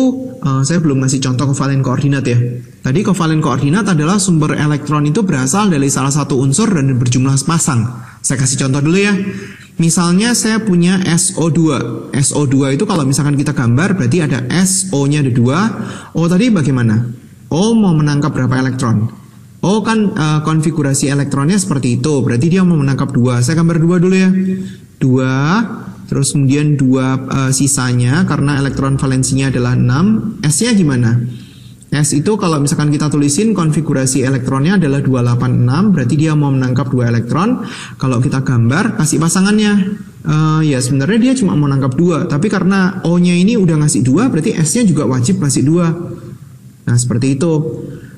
saya belum ngasih contoh kovalen koordinat ya. Tadi kovalen koordinat adalah sumber elektron itu berasal dari salah satu unsur dan berjumlah sepasang. Saya kasih contoh dulu ya. Misalnya saya punya SO2. SO2 itu kalau misalkan kita gambar berarti ada SO-nya ada 2. O tadi bagaimana? O mau menangkap berapa elektron? O kan konfigurasi elektronnya seperti itu. Berarti dia mau menangkap 2. Saya gambar 2 dulu ya. 2. Terus kemudian 2 sisanya karena elektron valensinya adalah 6. S-nya gimana? S itu kalau misalkan kita tulisin konfigurasi elektronnya adalah 286, berarti dia mau menangkap 2 elektron. Kalau kita gambar, kasih pasangannya. Ya sebenarnya dia cuma mau menangkap 2, tapi karena O-nya ini udah ngasih 2, berarti S-nya juga wajib ngasih 2. Nah seperti itu.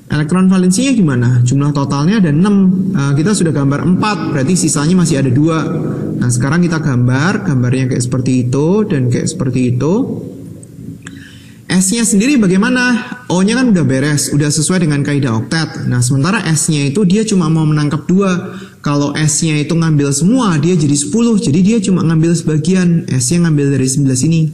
Elektron valensinya gimana? Jumlah totalnya ada 6. Kita sudah gambar 4, berarti sisanya masih ada 2. Nah sekarang kita gambarnya kayak seperti itu dan kayak seperti itu. S-nya sendiri bagaimana? O-nya kan udah beres, udah sesuai dengan kaidah oktet. Nah sementara S-nya itu dia cuma mau menangkap 2. Kalau S-nya itu ngambil semua, dia jadi 10. Jadi dia cuma ngambil sebagian. S-nya ngambil dari sebelah sini.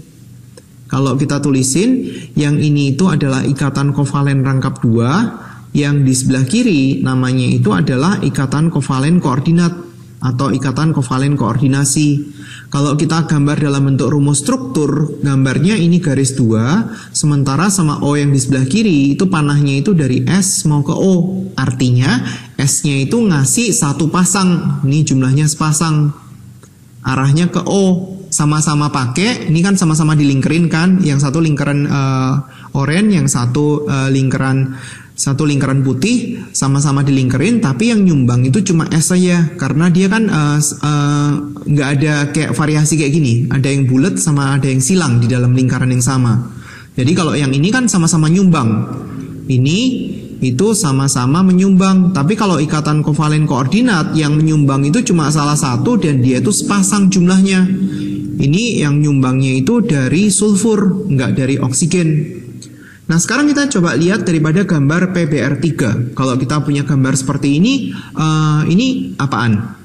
Kalau kita tulisin, yang ini itu adalah ikatan kovalen rangkap 2, yang di sebelah kiri namanya itu adalah ikatan kovalen koordinat atau ikatan kovalen koordinasi. Kalau kita gambar dalam bentuk rumus struktur, gambarnya ini garis 2, sementara sama O yang di sebelah kiri itu panahnya itu dari S mau ke O. Artinya S-nya itu ngasih satu pasang, ini jumlahnya sepasang. Arahnya ke O, sama-sama pakai, ini kan sama-sama dilingkerin kan, yang satu lingkaran oranye, yang satu lingkaran putih, sama-sama dilingkerin, tapi yang nyumbang itu cuma S saja, karena dia kan nggak ada kayak variasi kayak gini, ada yang bulat sama ada yang silang di dalam lingkaran yang sama. Jadi kalau yang ini kan sama-sama nyumbang, ini itu sama-sama menyumbang. Tapi kalau ikatan kovalen koordinat, yang menyumbang itu cuma salah satu dan dia itu sepasang jumlahnya. Ini yang nyumbangnya itu dari sulfur, nggak dari oksigen. Nah, sekarang kita coba lihat daripada gambar PBr3. Kalau kita punya gambar seperti ini apaan?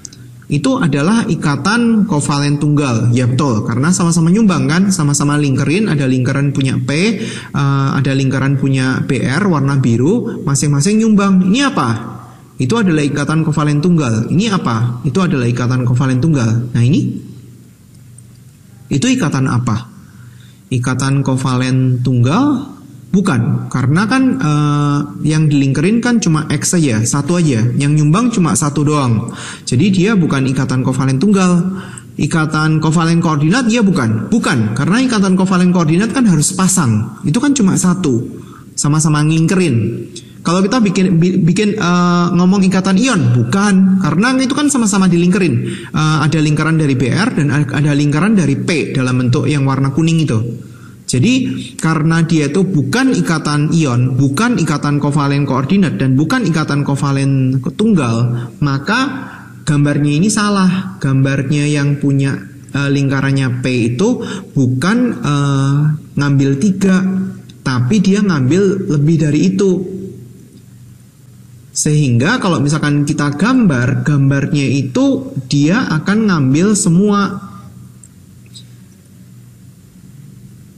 Itu adalah ikatan kovalen tunggal. Ya betul, karena sama-sama nyumbang kan, sama-sama lingkerin, ada lingkaran punya P, ada lingkaran punya Br warna biru, masing-masing nyumbang. Ini apa? Itu adalah ikatan kovalen tunggal. Ini apa? Itu adalah ikatan kovalen tunggal. Nah, ini itu ikatan apa? Ikatan kovalen tunggal? Bukan, karena kan yang dilingkerin kan cuma X saja, satu aja. Yang nyumbang cuma satu doang. Jadi dia bukan ikatan kovalen tunggal. Ikatan kovalen koordinat dia bukan. Bukan, karena ikatan kovalen koordinat kan harus pasang. Itu kan cuma satu, sama-sama ngingkerin. Kalau kita bikin ngomong ikatan ion, bukan, karena itu kan sama-sama dilingkerin. Ada lingkaran dari Br dan ada lingkaran dari P dalam bentuk yang warna kuning itu. Jadi karena dia itu bukan ikatan ion, bukan ikatan kovalen koordinat, dan bukan ikatan kovalen tunggal, maka gambarnya ini salah. Gambarnya yang punya lingkarannya P itu bukan ngambil 3, tapi dia ngambil lebih dari itu. Sehingga kalau misalkan kita gambarnya itu dia akan ngambil semua.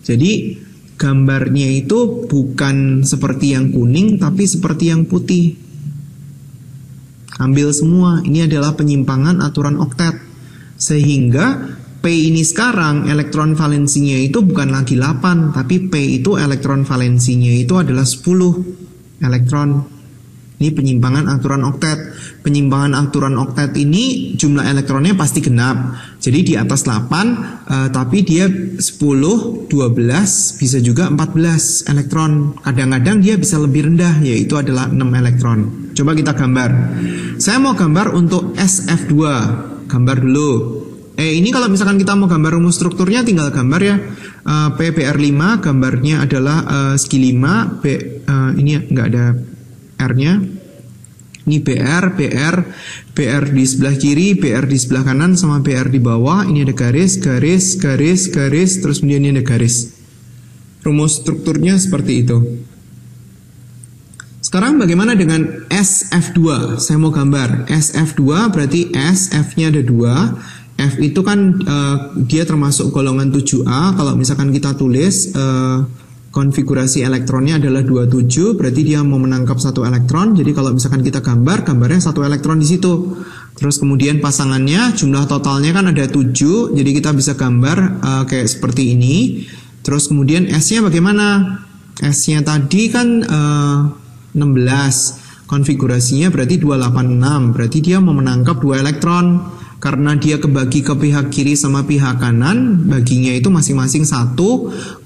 Jadi gambarnya itu bukan seperti yang kuning, tapi seperti yang putih. Ambil semua. Ini adalah penyimpangan aturan oktet. Sehingga P ini sekarang elektron valensinya itu bukan lagi 8, tapi P itu elektron valensinya itu adalah 10 elektron. Ini penyimpangan aturan oktet. Penyimpangan aturan oktet ini jumlah elektronnya pasti genap. Jadi di atas 8, tapi dia 10, 12, bisa juga 14 elektron. Kadang-kadang dia bisa lebih rendah, yaitu adalah 6 elektron. Coba kita gambar. Saya mau gambar untuk SF2. Gambar dulu. Ini kalau misalkan kita mau gambar rumus strukturnya tinggal gambar ya. PBr5 gambarnya adalah segi 5. Ini nggak ada R-nya. Ini BR di sebelah kiri, BR di sebelah kanan, sama BR di bawah. Ini ada garis, terus kemudian ini ada garis. Rumus strukturnya seperti itu. Sekarang bagaimana dengan SF2? Saya mau gambar SF2, berarti S, F-nya ada 2. F itu kan dia termasuk golongan 7A. Kalau misalkan kita tulis konfigurasi elektronnya adalah 27, berarti dia mau menangkap 1 elektron. Jadi kalau misalkan kita gambarnya 1 elektron di situ. Terus kemudian pasangannya, jumlah totalnya kan ada 7, jadi kita bisa gambar kayak seperti ini. Terus kemudian S-nya bagaimana? S-nya tadi kan 16, konfigurasinya berarti 286, berarti dia mau menangkap 2 elektron. Karena dia kebagi ke pihak kiri sama pihak kanan, baginya itu masing-masing 1.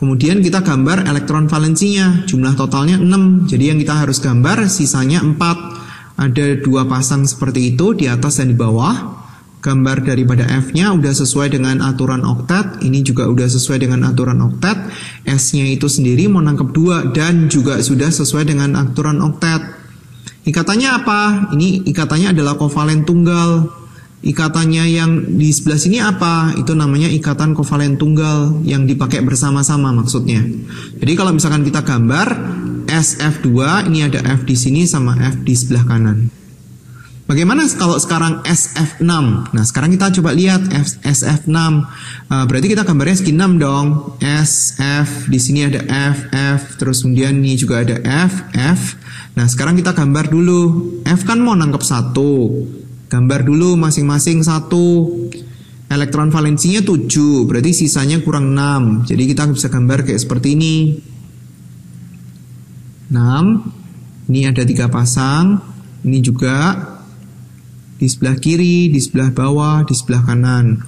Kemudian kita gambar elektron valensinya, jumlah totalnya 6. Jadi yang kita harus gambar sisanya 4. Ada 2 pasang seperti itu di atas dan di bawah. Gambar daripada F-nya udah sesuai dengan aturan oktet. Ini juga udah sesuai dengan aturan oktet. S-nya itu sendiri mau nangkep 2 dan juga sudah sesuai dengan aturan oktet. Ikatannya apa? Ini ikatannya adalah kovalen tunggal. Ikatannya yang di sebelah sini apa? Itu namanya ikatan kovalen tunggal yang dipakai bersama-sama maksudnya. Jadi kalau misalkan kita gambar SF2, ini ada F di sini sama F di sebelah kanan. Bagaimana kalau sekarang SF6? Nah, sekarang kita coba lihat SF6. Berarti kita gambarnya segi 6 dong. SF, di sini ada F, terus kemudian ini juga ada F. Nah, sekarang kita gambar dulu. F kan mau nangkep 1. Gambar dulu masing-masing 1. Elektron valensinya 7, berarti sisanya kurang 6. Jadi kita bisa gambar kayak seperti ini. 6. Ini ada 3 pasang. Ini juga di sebelah kiri, di sebelah bawah, di sebelah kanan.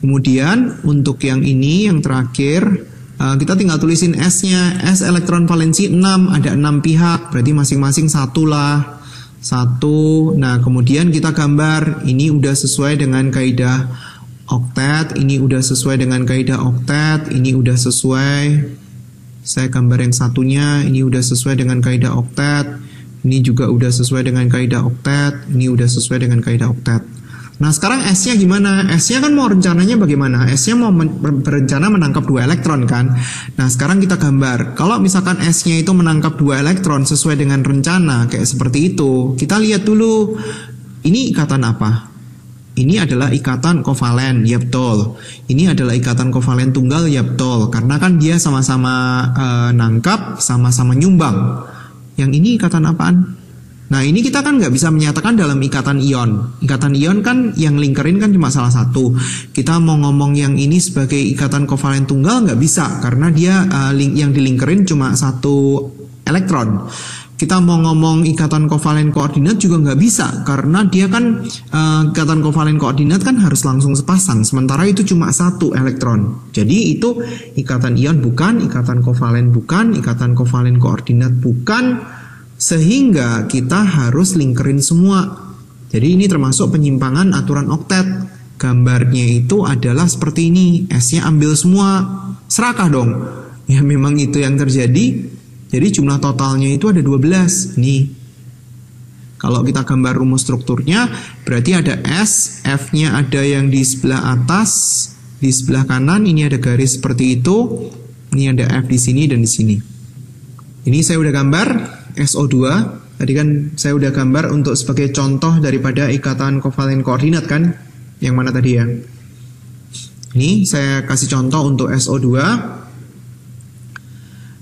Kemudian untuk yang ini, yang terakhir, kita tinggal tulisin S-nya. S elektron valensi 6, ada 6 pihak, berarti masing-masing 1 lah. 1. Nah, kemudian kita gambar. Ini udah sesuai dengan kaidah oktet, ini udah sesuai dengan kaidah oktet, ini udah sesuai. Saya gambar yang satunya, ini udah sesuai dengan kaidah oktet. Ini juga udah sesuai dengan kaidah oktet. Ini udah sesuai dengan kaidah oktet. Nah, sekarang S-nya gimana? S-nya kan mau rencananya bagaimana? S-nya mau berencana menangkap 2 elektron kan? Nah, sekarang kita gambar. Kalau misalkan S-nya itu menangkap 2 elektron sesuai dengan rencana, kayak seperti itu. Kita lihat dulu. Ini ikatan apa? Ini adalah ikatan kovalen, ya betul. Ini adalah ikatan kovalen tunggal, ya betul. Karena kan dia sama-sama nangkap, sama-sama nyumbang. Yang ini ikatan apaan? Nah, ini kita kan nggak bisa menyatakan dalam ikatan ion. Ikatan ion kan yang lingkerin kan cuma salah satu. Kita mau ngomong yang ini sebagai ikatan kovalen tunggal nggak bisa, karena dia yang dilingkerin cuma 1 elektron. Kita mau ngomong ikatan kovalen koordinat juga nggak bisa, karena dia kan ikatan kovalen koordinat kan harus langsung sepasang, sementara itu cuma 1 elektron. Jadi itu ikatan ion bukan, ikatan kovalen bukan, ikatan kovalen koordinat bukan, sehingga kita harus lingkerin semua. Jadi ini termasuk penyimpangan aturan oktet. Gambarnya itu adalah seperti ini, S-nya ambil semua, serakah dong. Ya memang itu yang terjadi. Jadi jumlah totalnya itu ada 12. Nih. Kalau kita gambar rumus strukturnya, berarti ada S, F-nya ada yang di sebelah atas, di sebelah kanan ini ada garis seperti itu. Ini ada F di sini dan di sini. Ini saya udah gambar SO2. Tadi kan saya udah gambar untuk sebagai contoh daripada ikatan kovalen koordinat kan? Yang mana tadi ya? Ini saya kasih contoh untuk SO2.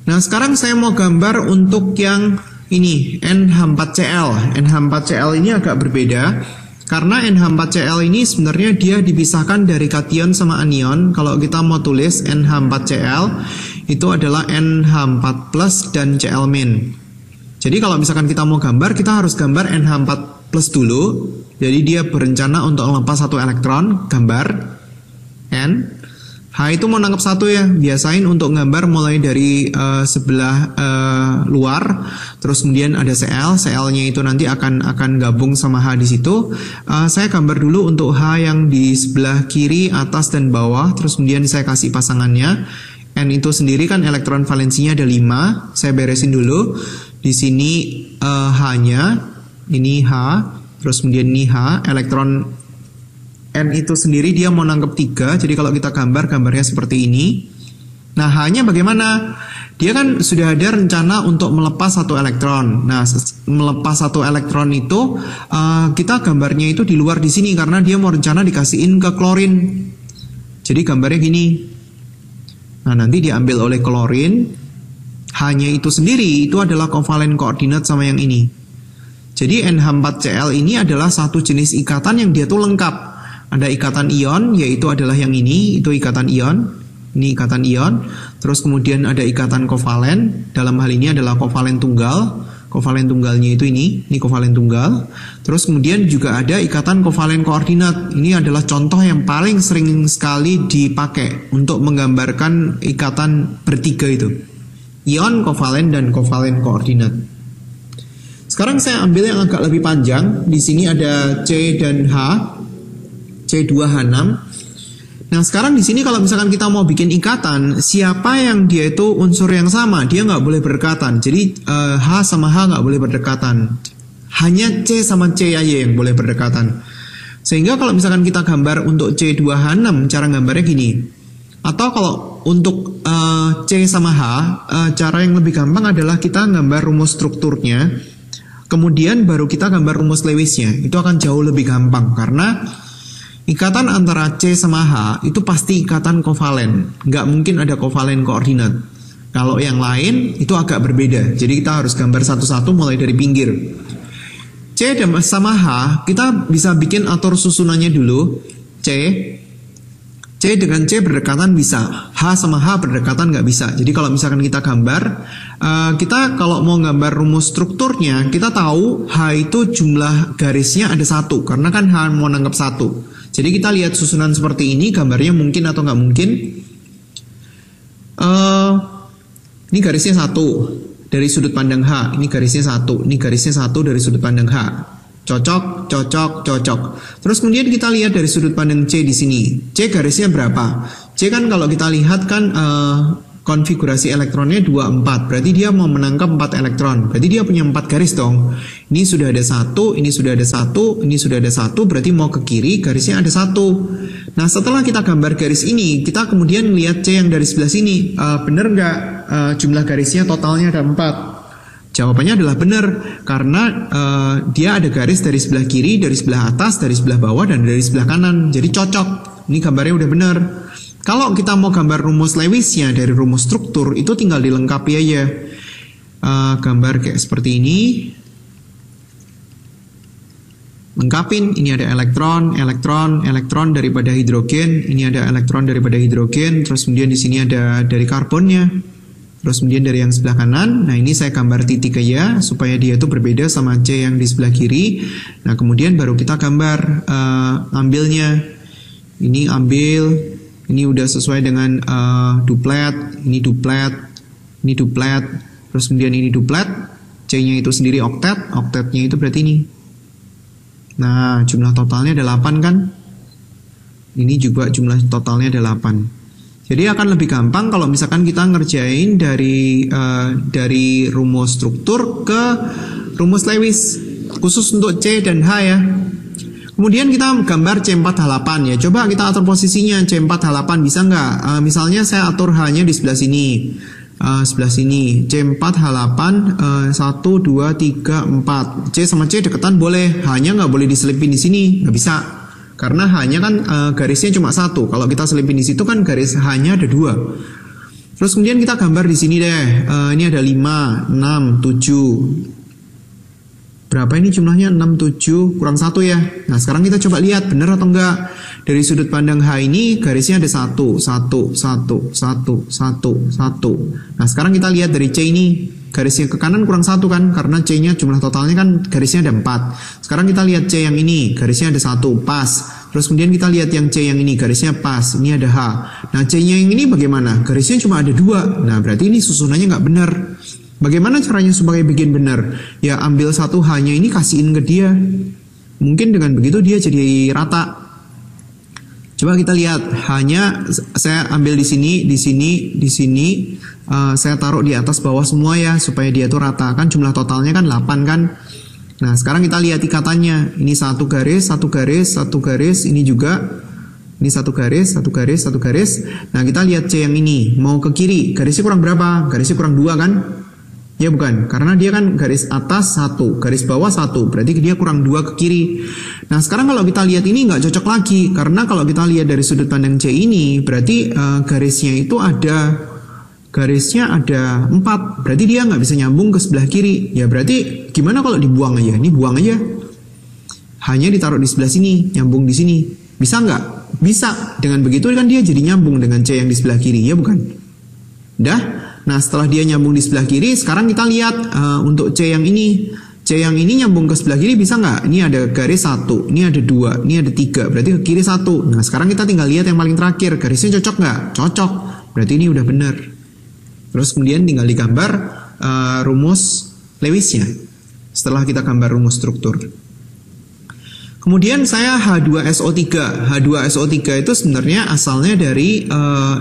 Nah, sekarang saya mau gambar untuk yang ini, NH4Cl. NH4Cl ini agak berbeda, karena NH4Cl ini sebenarnya dia dipisahkan dari kation sama anion. Kalau kita mau tulis NH4Cl, itu adalah NH4 plus dan Cl min. Jadi kalau misalkan kita mau gambar, kita harus gambar NH4 plus dulu. Jadi dia berencana untuk melepas 1 elektron, gambar N. H itu mau nangkep 1 ya, biasain untuk gambar mulai dari sebelah luar, terus kemudian ada Cl, Cl-nya itu nanti akan gabung sama H di situ. Saya gambar dulu untuk H yang di sebelah kiri, atas dan bawah, terus kemudian saya kasih pasangannya. N itu sendiri kan elektron valensinya ada 5, saya beresin dulu. Di sini H-nya, ini H, terus kemudian ini H, elektron N itu sendiri dia mau nangkep 3, jadi kalau kita gambarnya seperti ini. Nah, H-nya bagaimana? Dia kan sudah ada rencana untuk melepas 1 elektron. Nah, melepas 1 elektron itu kita gambarnya itu di luar di sini karena dia mau rencana dikasihin ke klorin. Jadi gambarnya gini. Nah, nanti diambil oleh klorin. H-nya itu sendiri itu adalah kovalen koordinat sama yang ini. Jadi NH4Cl ini adalah satu jenis ikatan yang dia tuh lengkap. Ada ikatan ion, yaitu adalah yang ini, itu ikatan ion. Ini ikatan ion. Terus kemudian ada ikatan kovalen. Dalam hal ini adalah kovalen tunggal. Kovalen tunggalnya itu ini kovalen tunggal. Terus kemudian juga ada ikatan kovalen koordinat. Ini adalah contoh yang paling sering sekali dipakai untuk menggambarkan ikatan bertiga itu. Ion, kovalen, dan kovalen koordinat. Sekarang saya ambil yang agak lebih panjang. Di sini ada C dan H. C2H6. Nah, sekarang di sini kalau misalkan kita mau bikin ikatan, siapa yang dia itu unsur yang sama, dia nggak boleh berdekatan. Jadi H sama H nggak boleh berdekatan. Hanya C sama C aja yang boleh berdekatan. Sehingga kalau misalkan kita gambar untuk C2H6, cara gambarnya gini. Atau kalau untuk C sama H, cara yang lebih gampang adalah kita gambar rumus strukturnya. kemudian baru kita gambar rumus Lewisnya. Itu akan jauh lebih gampang karena ikatan antara C sama H itu pasti ikatan kovalen. Nggak mungkin ada kovalen koordinat. Kalau yang lain itu agak berbeda. Jadi kita harus gambar satu-satu mulai dari pinggir. C sama H kita bisa bikin atur susunannya dulu. C dengan C berdekatan bisa, H sama H berdekatan nggak bisa. Jadi kalau misalkan kita gambar, kita kalau mau gambar rumus strukturnya, kita tahu H itu jumlah garisnya ada 1, karena kan H mau nangkep 1. Jadi kita lihat susunan seperti ini, gambarnya mungkin atau nggak mungkin. Ini garisnya 1 dari sudut pandang H, ini garisnya 1, ini garisnya 1 dari sudut pandang H. Cocok, cocok, cocok. Terus kemudian kita lihat dari sudut pandang C di sini. C garisnya berapa? C kan kalau kita lihat kan konfigurasi elektronnya 24. Berarti dia mau menangkap 4 elektron. Berarti dia punya 4 garis dong. Ini sudah ada 1, ini sudah ada 1, ini sudah ada 1. Berarti mau ke kiri garisnya ada 1. Nah setelah kita gambar garis ini, kita kemudian lihat C yang dari sebelah sini. Bener nggak jumlah garisnya totalnya ada 4? Jawabannya adalah benar, karena dia ada garis dari sebelah kiri, dari sebelah atas, dari sebelah bawah, dan dari sebelah kanan. Jadi cocok. Ini gambarnya udah benar. Kalau kita mau gambar rumus Lewisnya dari rumus struktur, itu tinggal dilengkapi aja. Gambar kayak seperti ini. Lengkapin, ini ada elektron, elektron, elektron daripada hidrogen. Ini ada elektron daripada hidrogen. Terus kemudian di sini ada dari karbonnya. Terus kemudian dari yang sebelah kanan, nah ini saya gambar titik aja supaya dia itu berbeda sama C yang di sebelah kiri. Nah kemudian baru kita gambar ambilnya. Ini ambil, ini udah sesuai dengan duplet, ini duplet, ini duplet. Terus kemudian ini duplet, C-nya itu sendiri oktet, oktetnya itu berarti ini. Nah jumlah totalnya ada 8 kan? Ini juga jumlah totalnya ada 8. Jadi akan lebih gampang kalau misalkan kita ngerjain dari rumus struktur ke rumus Lewis, khusus untuk C dan H ya. Kemudian kita gambar C4H8 ya. Coba kita atur posisinya C4H8 bisa nggak? Misalnya saya atur H-nya di sebelah sini. Sebelah sini C4H8 1, 2, 3, 4. C sama C deketan boleh, H-nya nggak boleh diselipin di sini, nggak bisa. Karena hanya kan garisnya cuma 1. Kalau kita selipin di situ kan garis hanya ada 2. Terus kemudian kita gambar di sini deh. Ini ada 5, 6, 7. Berapa ini jumlahnya? 6, 7 kurang 1 ya. Nah sekarang kita coba lihat benar atau enggak. Dari sudut pandang H ini garisnya ada 1, 1, 1, 1, 1, 1. Nah sekarang kita lihat dari C ini. Garisnya ke kanan kurang 1 kan, karena C-nya jumlah totalnya kan garisnya ada 4. Sekarang kita lihat C yang ini, garisnya ada 1, pas. Terus kemudian kita lihat yang C yang ini, garisnya pas, ini ada H. Nah C-nya yang ini bagaimana? Garisnya cuma ada 2. Nah berarti ini susunannya nggak benar. Bagaimana caranya supaya bikin benar? Ya ambil satu H-nya ini kasihin ke dia. Mungkin dengan begitu dia jadi rata. Coba kita lihat, hanya saya ambil di sini, di sini, di sini. Saya taruh di atas bawah semua ya, supaya dia tuh rata. Kan jumlah totalnya kan 8 kan. Nah sekarang kita lihat ikatannya. Ini satu garis, satu garis, satu garis. Ini juga. Ini satu garis, satu garis, satu garis. Nah kita lihat C yang ini. Mau ke kiri, garisnya kurang berapa? Garisnya kurang 2 kan? Ya bukan, karena dia kan garis atas 1, garis bawah 1, berarti dia kurang 2 ke kiri. Nah sekarang kalau kita lihat ini nggak cocok lagi, karena kalau kita lihat dari sudut pandang C ini, berarti garisnya itu ada 4, berarti dia nggak bisa nyambung ke sebelah kiri. Ya berarti gimana kalau dibuang aja? Ini buang aja, hanya ditaruh di sebelah sini, nyambung di sini, bisa nggak? Bisa. Dengan begitu kan dia jadi nyambung dengan C yang di sebelah kiri, ya bukan? Dah. Nah setelah dia nyambung di sebelah kiri, sekarang kita lihat untuk C yang ini. C yang ini nyambung ke sebelah kiri bisa nggak? Ini ada garis 1, ini ada 2, ini ada 3, berarti ke kiri 1. Nah sekarang kita tinggal lihat yang paling terakhir, garisnya cocok nggak? Cocok, berarti ini udah benar. Terus kemudian tinggal digambar rumus Lewisnya setelah kita gambar rumus struktur. Kemudian saya H2SO3. H2SO3 itu sebenarnya asalnya dari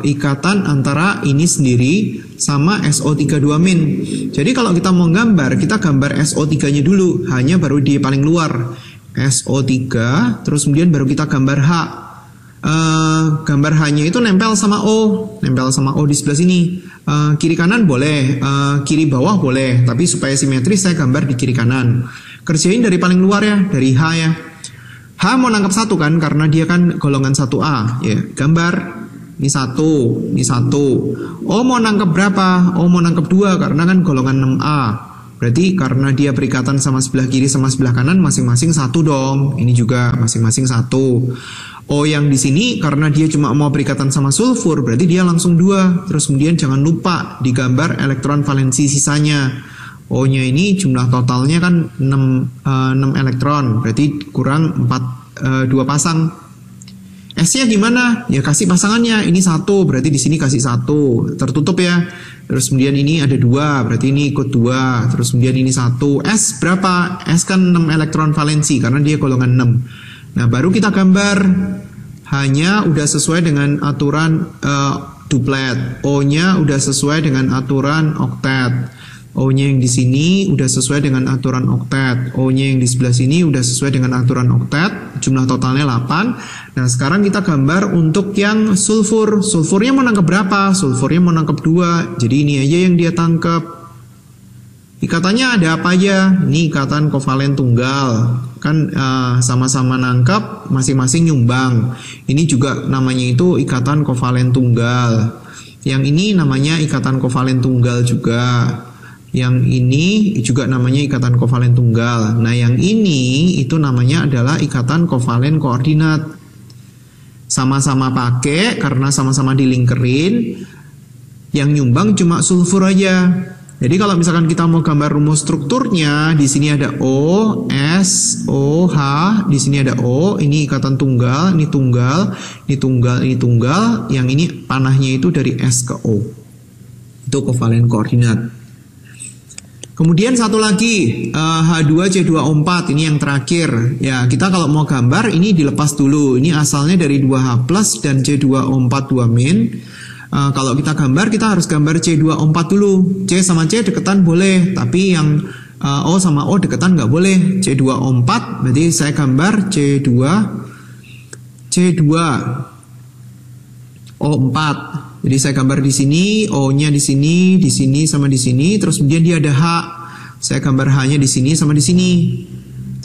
ikatan antara ini sendiri sama SO32 min. Jadi kalau kita mau gambar, kita gambar SO3-nya dulu, hanya baru di paling luar. SO3, terus kemudian baru kita gambar H. gambar H-nya itu nempel sama O di sebelah sini. Kiri kanan boleh, kiri bawah boleh, tapi supaya simetris saya gambar di kiri kanan. Kerjain dari paling luar ya, dari H ya. H mau nangkap 1 kan, karena dia kan golongan 1A ya. Gambar ini 1, ini 1. O mau nangkap berapa? O mau nangkap 2 karena kan golongan 6A. Berarti karena dia berikatan sama sebelah kiri sama sebelah kanan masing-masing 1 dong. Ini juga masing-masing 1. O yang di sini karena dia cuma mau berikatan sama sulfur, berarti dia langsung 2. Terus kemudian jangan lupa digambar elektron valensi sisanya. O-nya ini jumlah totalnya kan 6 elektron, berarti kurang 2 pasang. S-nya gimana? Ya kasih pasangannya. Ini 1, berarti di sini kasih 1. Tertutup ya. Terus kemudian ini ada 2, berarti ini ikut 2. Terus kemudian ini 1. S berapa? S kan 6 elektron valensi karena dia golongan 6. Nah, baru kita gambar. Hanya udah sesuai dengan aturan duplet. O-nya udah sesuai dengan aturan oktet. O-nya yang di sini udah sesuai dengan aturan oktet. O-nya yang di sebelah sini udah sesuai dengan aturan oktet. Jumlah totalnya 8. Nah, sekarang kita gambar untuk yang sulfur. Sulfurnya mau nangkep berapa? Sulfurnya mau nangkep 2. Jadi ini aja yang dia tangkep. Ikatannya ada apa aja? Ini ikatan kovalen tunggal. Kan sama-sama nangkep, masing-masing nyumbang. Ini juga namanya itu ikatan kovalen tunggal. Yang ini namanya ikatan kovalen tunggal juga. Yang ini juga namanya ikatan kovalen tunggal. Nah, yang ini itu namanya adalah ikatan kovalen koordinat. Sama-sama pakai karena sama-sama dilingkerin. Yang nyumbang cuma sulfur aja. Jadi kalau misalkan kita mau gambar rumus strukturnya, di sini ada O, S, O, H, di sini ada O, ini ikatan tunggal, ini tunggal, ini tunggal, ini tunggal. Yang ini panahnya itu dari S ke O. Itu kovalen koordinat. Kemudian satu lagi H2C2O4, ini yang terakhir. Ya, kita kalau mau gambar ini dilepas dulu. Ini asalnya dari 2H+ dan C2O4 2-min. Kalau kita gambar kita harus gambar C2O4 dulu. C sama C deketan boleh, tapi yang O sama O deketan nggak boleh. C2O4 berarti saya gambar C2O4. Jadi saya gambar di sini, O-nya di sini sama di sini, terus kemudian dia ada H. Saya gambar H-nya di sini sama di sini.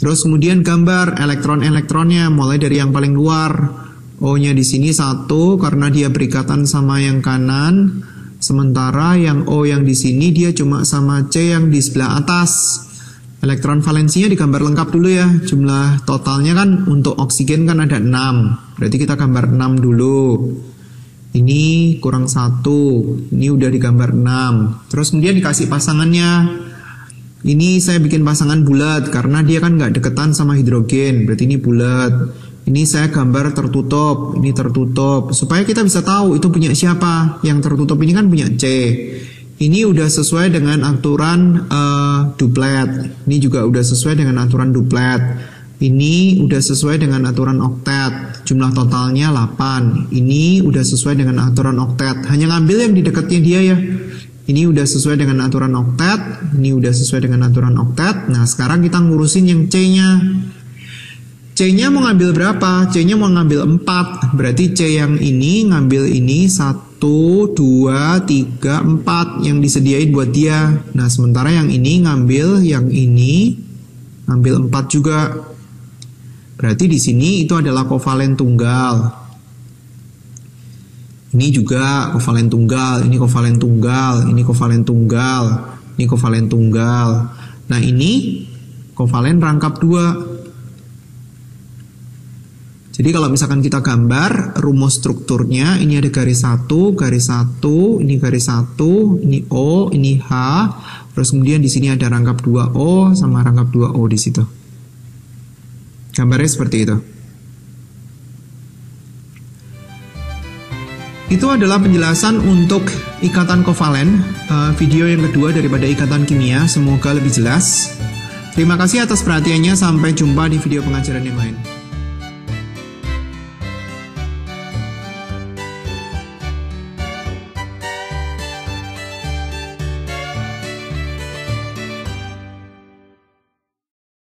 Terus kemudian gambar elektron-elektronnya mulai dari yang paling luar. O-nya di sini 1 karena dia berikatan sama yang kanan, sementara yang O yang di sini dia cuma sama C yang di sebelah atas. Elektron valensinya digambar lengkap dulu ya. Jumlah totalnya kan untuk oksigen kan ada 6. Berarti kita gambar 6 dulu. Ini kurang 1. Ini udah digambar 6. Terus kemudian dikasih pasangannya. Ini saya bikin pasangan bulat karena dia kan nggak deketan sama hidrogen. Berarti ini bulat. Ini saya gambar tertutup. Ini tertutup. Supaya kita bisa tahu itu punya siapa. Yang tertutup ini kan punya C. Ini udah sesuai dengan aturan duplet. Ini juga udah sesuai dengan aturan duplet. Ini udah sesuai dengan aturan oktet. Jumlah totalnya 8. Ini udah sesuai dengan aturan oktet. Hanya ngambil yang di dekatnya dia ya. Ini udah sesuai dengan aturan oktet. Ini udah sesuai dengan aturan oktet. Nah, sekarang kita ngurusin yang C-nya. C-nya mau ngambil berapa? C-nya mau ngambil 4. Berarti C yang ini ngambil ini 1, 2, 3, 4 yang disediain buat dia. Nah, sementara yang ini ngambil yang ini ngambil 4 juga. Berarti di sini itu adalah kovalen tunggal. Ini juga kovalen tunggal, ini kovalen tunggal, ini kovalen tunggal, ini kovalen tunggal. Nah, ini kovalen rangkap 2. Jadi kalau misalkan kita gambar rumus strukturnya, ini ada garis 1, ini garis 1, ini O, ini H, terus kemudian di sini ada rangkap 2O sama rangkap 2O di situ. Gambarnya seperti itu. Itu adalah penjelasan untuk ikatan kovalen, video yang kedua daripada ikatan kimia, semoga lebih jelas. Terima kasih atas perhatiannya, sampai jumpa di video pengajaran yang lain.